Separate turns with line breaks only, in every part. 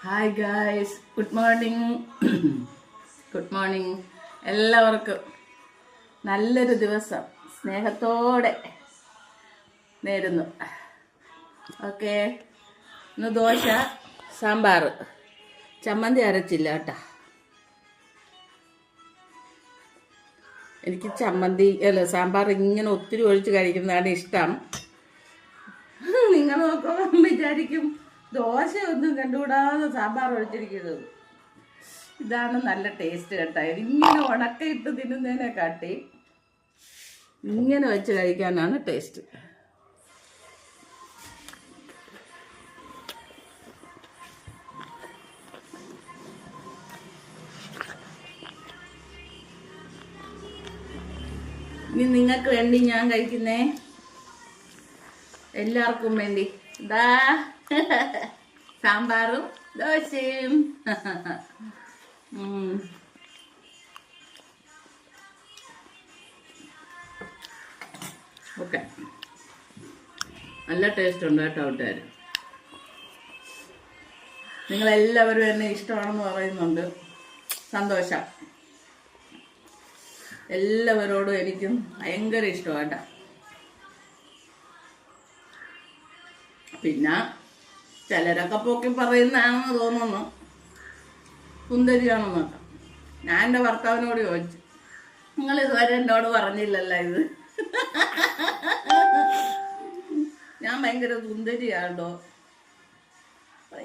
Hi guys, good morning. Good morning. എല്ലാവർക്കും നല്ലൊരു ദിവസം സ്നേഹത്തോടെ നേരുന്നു. ഓക്കെ, ഇന്ന് ദോശ, സാമ്പാർ, ചമ്മന്തി അരച്ചില്ല കേട്ടോ. എനിക്ക് ചമ്മന്തി സാമ്പാർ ഇങ്ങനെ ഒത്തിരി ഒഴിച്ച് കഴിക്കുന്നതാണ് ഇഷ്ടം. നിങ്ങൾ നോക്കുമ്പോൾ വിചാരിക്കും ദോശ ഒന്നും കണ്ടുകൂടാതെ സാമ്പാർ ഒഴിച്ചിരിക്കുന്നത്. ഇതാണ് നല്ല ടേസ്റ്റ് കേട്ടോ. ഇതിങ്ങനെ ഉണക്കയിട്ട് തിന്നുന്നതിനെ കാട്ടി ഇങ്ങനെ വെച്ച് കഴിക്കാനാണ് ടേസ്റ്റ്. ഇനി നിങ്ങൾക്ക് വേണ്ടി ഞാൻ കഴിക്കുന്നേ, എല്ലാവർക്കും വേണ്ടി ഇതാ സാമ്പാറും ദോശയും. ഓക്കെ, നല്ല ടേസ്റ്റ് ഉണ്ട് കേട്ടോ കൂട്ടുകാർ. നിങ്ങളെല്ലാവരും എന്നെ ഇഷ്ടമാണെന്ന് പറയുന്നുണ്ട്. സന്തോഷം. എല്ലാവരോടും എനിക്കും ഭയങ്കര ഇഷ്ടമാട്ടോ. പിന്നെ ചിലരൊക്കെ പൊക്കി പറയുന്നതാണെന്ന് തോന്നുന്നു, സുന്ദരിയാണെന്നൊക്കെ. ഞാൻ എൻ്റെ ഭർത്താവിനോട് ചോദിച്ചു, നിങ്ങൾ ഇതുവരെ എന്നോട് പറഞ്ഞില്ലല്ലോ ഇത്. ഞാൻ ഭയങ്കര സുന്ദരിയാണോ?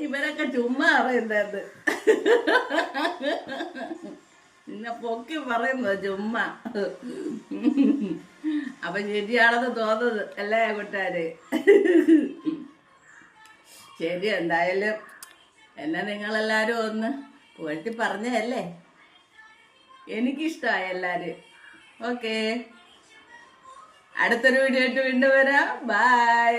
ഇവരൊക്കെ ചുമ്മാ പറയുന്നത്, പിന്നെ പൊക്കി പറയുന്നത് ചുമ്മാ. അപ്പൊ ശരിയാണെന്ന് തോന്നുന്നത് അല്ലേ കൂട്ടുകാര്? ശരി, എന്തായാലും എന്നെ നിങ്ങളെല്ലാവരും ഒന്ന് പുകഴ്ത്തി പറഞ്ഞതല്ലേ, എനിക്കിഷ്ടമായി എല്ലാവരും. ഓക്കെ, അടുത്തൊരു വീഡിയോ ആയിട്ട് വീണ്ടും വരാം. ബൈ.